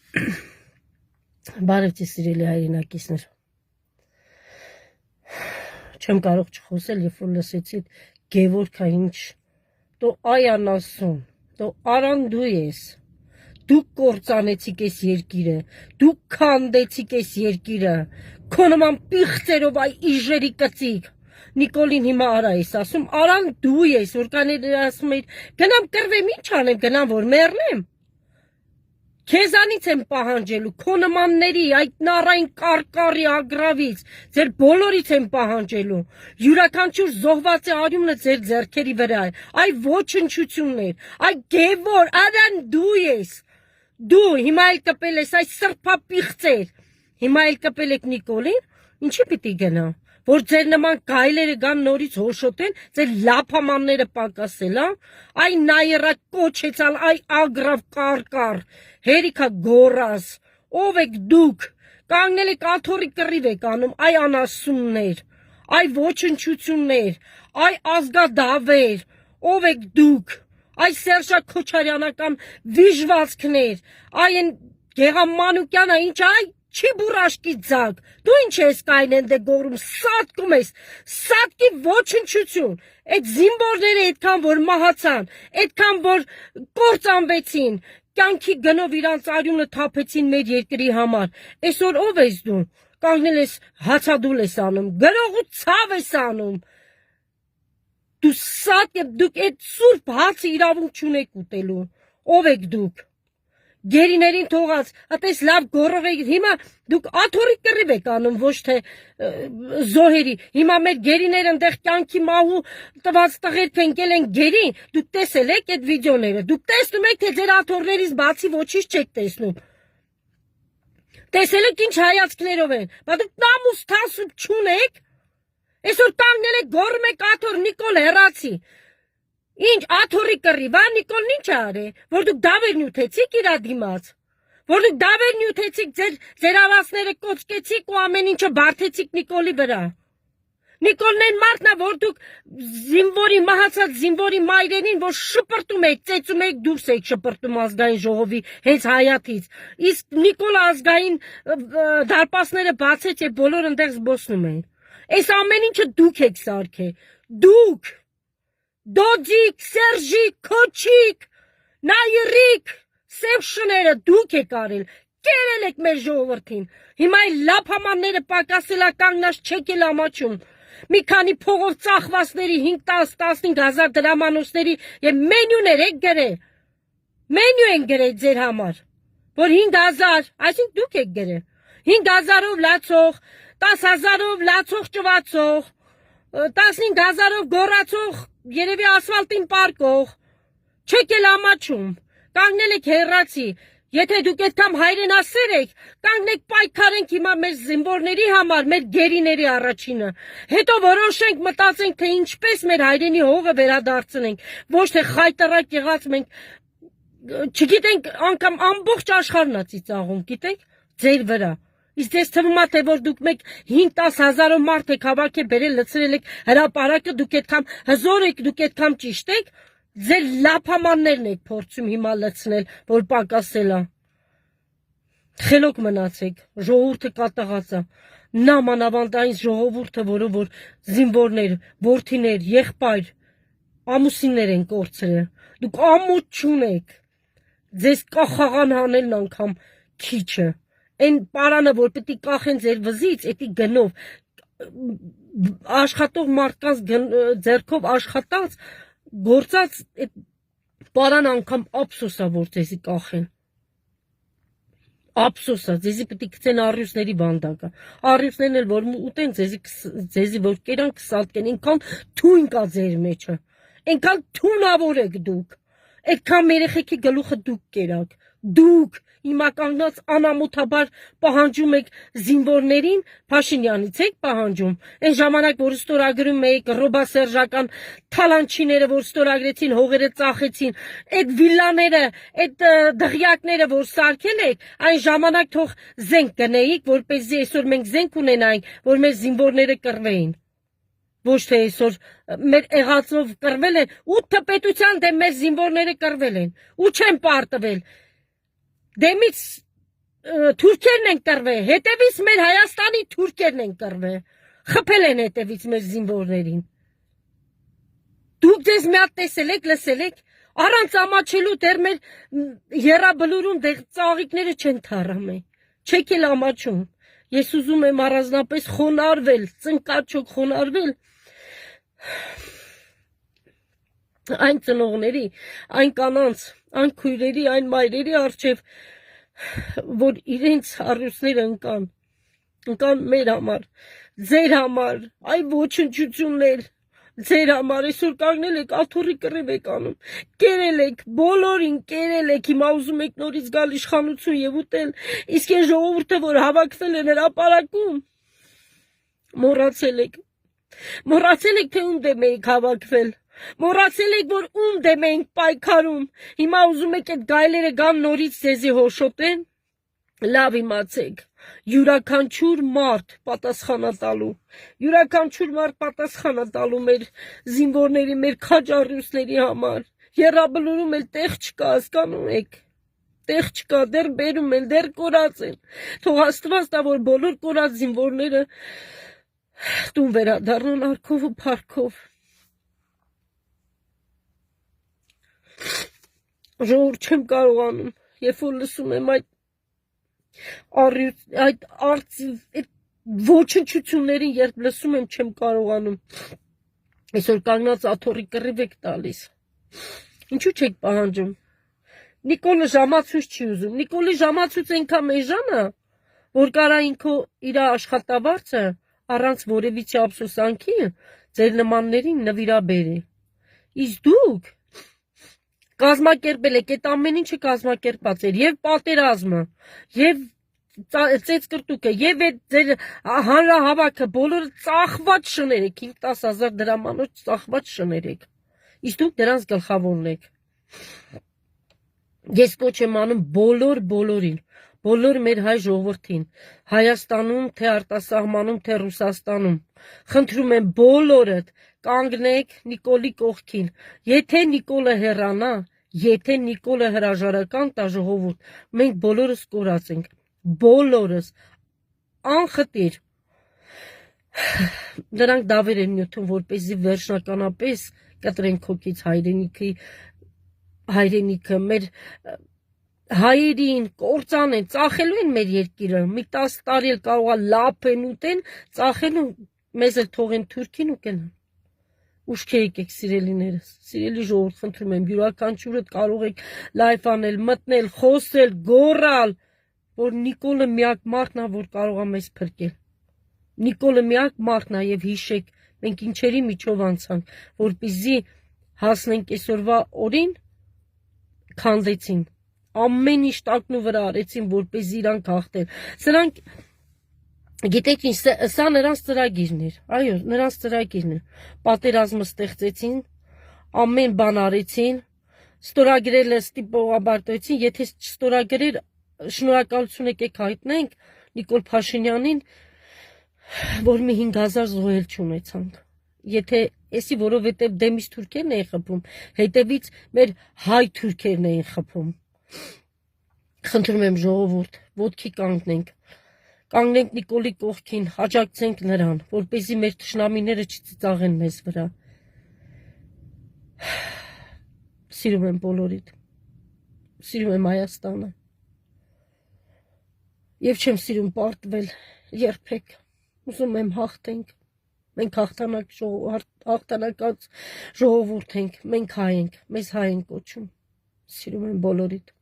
Բարև ձեզ սիրելի հայրենակիցներ։ Չեմ կարող չխոսել, երբ որ լսեցի Գևորգը ինչ դու այան ասում, դու արան դու ես, դուք կործանեցիք այս երկիրը, դուք քանդեցիք այս երկիրը, քո նման պիղծերով այ իժերի կծիկ։ Նիկոլին հիմա արա ես ասում, արան դու ես, որ կաներ ասում էիր, գնամ կռվեմ, ինչ անեմ, գնամ որ մեռնեմ։ Քեզանից եմ պահանջելու, քո նմանների, այդ նառային կարկարի ագրավից, ձեր բոլորից եմ պահանջելու, յուրաքանչյուր զոհված է արյունը ձեր ձեռքերի վրա է, այ ոչնչություններ, այ Գևոր, արան դու ես, դու հիմա էլ կպել ես, այ սրբապիղծեր, հիմա էլ կպել եք Նիկոլին, ինչի պիտի գնա, որ ձեր նման գայլերը գան նորից հոշոտեն, ձեր լափամանները պակասել, այ նայերա կոչեցալ, այ ագրավ կարկար, հերիքա գորաս, ով եք դուք, կանգնել եք աթոռի կռիվ եք անում, այ անասուններ, այ ոչնչություններ, այ ազգադավեր, ով եք դուք, այ Սերժա Քոչարյանական վիժվածքներ, այ են Գեղամ Մանուկյանը, ինչ այ չի բուրաշկի ձակ, դու ինչ ես կայնեն դե գորում, սատկում ես, սատկի ոչնչություն, այդ զինվորները այդքան որ մահացան, այդքան որ կործանվեցին, կյանքի գնով իրանց արյունը թափեցին մեր երկրի համար, այսօր ով ես դու, կանգնել ես հացադուլ ես անում, գրող ու ցավ ես անում, դու սատկ եք, դուք այդ սուրբ հացը իրավունք չունեք ուտելու, ով եք դուք, գերիներին թողած, ատես լավ գորով եք, հիմա դուք աթոռի կռիվ եք անում, ոչ թե զոհերի, հիմա մեր գերիները ընդեղ կյանքի մահու տված տղերք ընկել են գերին, դուք տեսել եք այդ վիդեոները, դուք տեսնում եք, թե ձեր աթոռներից բացի ոչինչ չեք տեսնում, տեսել եք ինչ հայացքներով են, բա դուք նամուս թասուկ չունեք, այսօր կանգնել եք գոռում եք աթոռ, Նիկոլ հեռացի, ինչ աթոռի կռիվ, Նիկոլն ինչ արե, որ դուք դավեր նյութեցիք իրա դիմաց, որ դուք դավեր նյութեցիք, ձեր ավասները կոծկեցիք ու ամեն ինչը բարդեցիք Նիկոլի վրա, Նիկոլն այն մարդն է, որ դուք զինվորի, մահացած զինվորի մայրերին, որ շպրտում եք, ծեծում եք, դուրս եք շպրտում ազգային ժողովի հենց հայաթից, իսկ Նիկոլը ազգային դարպասները բացեց և բոլոր ընդեղ զբոսնում են, այս ամեն ինչը դուք եք սարքել, դուք, Դոդիկ, Սերժիկ, Քոչիկ, Նայիրիկ, սև շները դուք եք արել, կերել եք մեր ժողովրդին, հիմա այլ լափամանները պակասելա կանգնած չեք էլ ամաչում, մի քանի փողով ծախվածների 5-10-15 հազար դրամանոցների և մենյուներ եք գրել, մենյու են գրել ձեր համար, որ 5,000, այսինքն դուք եք գրել, 5,000-ով լացող, 10,000-ով լացող ճվացող, 15,000-ով գորացող, երևի ասվալտին պարկող, չեք էլ ամաչում, կանգնել եք հեռացի, եթե դուք այդքան հայրենասեր եք, կանգնեք պայքարենք հիմա մեր զինվորների համար, մեր գերիների առաջինը, հետո որոշենք մտածենք, թե ինչպես մեր հայրենի հողը վերադարձնենք, ոչ թե խայտարակ եղած մենք, չգիտենք անգամ ամբողջ աշխարհն է ծիծաղում, գիտեք, ձեր վրա, իսկ ձեզ թվում է, թե որ դուք մեկ 5-10 հազարով մարդ եք հավաքել, բերել լցրել եք հրապարակը, դուք այդքան հզոր եք, դուք այդքան ճիշտ եք, ձեր լափամաններն եք փորձում հիմա լցնել, որ պակասել է, խելոք մնացեք, ժողովուրդը կատաղած է, նամանավանդային ժողովուրդը, որը որ զինվորներ, որդիներ, եղբայր, ամուսիններ են կորցրել, դուք ամոթ չունեք, ձեզ կախաղան հանելն անգամ քիչ է, այն պարանը, որ պետք է կախեն ձեր վզից, էդի գնով, աշխատող մարդկանց ձեռքով աշխատած, գործած պարան անգամ ափսոսա, որ ձեզի կախեն, ափսոսա, ձեզի պետք է գցեն առյուծների բանդակը, առյուծներն էլ որ ուտեն, ձեզի որ կերան կսատկեն, ինքան թույն կա ձեր մեջը, ինքան թունավոր եք դուք, այդքան երեխեքի գլուխը դուք կերաք, դուք հիմա կանգնած անամոթաբար պահանջում եք զինվորներին, Փաշինյանից եք պահանջում, այն ժամանակ, որ ստորագրում եք ռոբասերժական թալանչիները, որ ստորագրեցին, հողերը ծախեցին, այդ վիլլաները, այդ դղյակները, որ սարքել եք, այն ժամանակ թող զենք գնեիք, որպեսզի այսօր մենք զենք ունենայինք, որ մեր զինվորները կռվեին, ոչ թե այսօր մեր եղածով կռվել են, 8 պետության դեմ մեր զինվորները կռվել են, ու չեն պարտվել, դեմից թուրքերն են կռվել, հետևից մեր Հայաստանի թուրքերն են կռվել, խփել են հետևից մեր զինվորներին։ Դուք ձեզ մի հատ տեսել եք, լսել եք, առանց ամաչելու դեռ մեր եռաբլուրում դեռ ծաղիկները չեն թառամել, չեք էլ ամաչում։ Ես ուզում եմ առանձնապես խոնարհվել, ծնկաչոք խոնարհվել այն ծնողների, այն կանանց, այն քույրերի, այն մայրերի առջև, որ իրենց առյուծները ընկան մեր համար, ձեր համար, այ ոչնչություններ, ձեր համար, այսօր կանգնել եք, աթոռի կռիվ եք անում, կերել եք, բոլորին կերել եք, հիմա ուզում եք նորից գալ իշխանություն եւ ուտել, իսկ այն ժողովուրդը, որ հավաքվել է հրապարակում, մոռացել եք, թե ում դեմ եք հավաքվել, մոռացել եք, որ ում դեմ ենք պայքարում, հիմա ուզում եք այդ գայլերը գան նորից ձեզի հոշոտեն, լավ իմացեք, յուրաքանչյուր մարդ պատասխանա տալու մեր զինվորների, մեր քաջ առյուծների համար, եռաբլուրում էլ տեղ չկա, հասկանում եք, տեղ չկա, դեռ բերում են, դեռ կորած են, թող Աստված տա, որ բոլոր կորած զինվորները տուն վերադառնան արքով ու փառքով։ Ժողովուրդ չեմ կարողանում, երբ որ լսում եմ այդ ոչնչություններին, երբ լսում եմ, չեմ կարողանում։ Այսօր կանգնած աթոռի կռիվ եք տալիս։ Ինչու չեք պահանջում։ Նիկոլը ժամացույց չի ուզում։ Նիկոլի ժամացույց այնքան մեժան է, որ կարա ինքը իր աշխատավարձը առանց որևիցե ափսոսանքի ձեր նմաններին նվիրաբերի։ Իսկ դուք կազմակերպել եք, այդ ամեն ինչը կազմակերպած էր, եւ պատերազմը, եւ ծեծկրտուկը, եւ այդ ձեր հանրահավաքը, բոլորը ծախված շներ եք, 5-10,000 դրամանոց ծախված շներ եք, իսկ դուք դրանց գլխավորն եք։ Ես կոչ եմ անում բոլորին, բոլոր մեր հայ ժողովրդին, Հայաստանում, թե արտասահմանում, թե Ռուսաստանում, խնդրում եմ բոլորդ, կանգնեք Նիկոլի կողքին, եթե Նիկոլը հեռանա, եթե Նիկոլը հրաժարական տա ժողովուրդ, մենք բոլորս կորած ենք, բոլորս, անխտիր, նրանք դավեր են նյութում, որպեսզի վերջնականապես կտրեն քոքից հայրենիքը, մեր հայերին, կործանեն, ծախելու են մեր երկիրը, մի 10 տարի էլ կարող է լապեն ուտեն, ծախելու մեզ էլ թողեն Թուրքին ու կենան։ Ուշքի եկեք սիրելիներս, սիրելի ժողովուրդ, խնդրում եմ, յուրաքանչյուրդ կարող եք լայվ անել, մտնել, խոսել, գոռալ, որ Նիկոլը միակ մարդն է, որ կարող է մեզ փրկել։ Նիկոլը միակ մարդն է եւ հիշեք, մենք ինչերի միջով անցանք, որպեսզի հասնենք այսօրվա օրին, քանդեցին, ամեն ինչ տակնու վրա արեցին, որպեսզի իրանք հաղթեն։ Սրանք գիտեք ինչ, սա նրանց ծրագիրն էր, այո, նրանց ծրագիրն էր, պատերազմը ստեղծեցին, ամեն բան արեցին, ստորագրելը ստիպողաբարտեցին, եթե չստորագրեր, շնորհակալություն եկեք հայտնենք Նիկոլ Փաշինյանին, որ մի 5,000 զոհել չունեցանք, եթե էսի, որովհետև դեմից թուրքերն էին խփում, հետևից մեր հայ թուրքերն էին խփում, խնդրում եմ ժողովուրդ, ոտքի կանգնենք Նիկոլի կողքին, աջակցենք նրան, որպեսզի մեր թշնամիները չծիծաղեն մեզ վրա։ Սիրում եմ բոլորիդ, սիրում եմ Հայաստանը եւ չեմ սիրում պարտվել երբեք, ուզում եմ հաղթենք, մենք հաղթանակած ժողովուրդ ենք, մենք հայ ենք, մեզ հայ են կոչում, սիրում եմ բոլորիդ։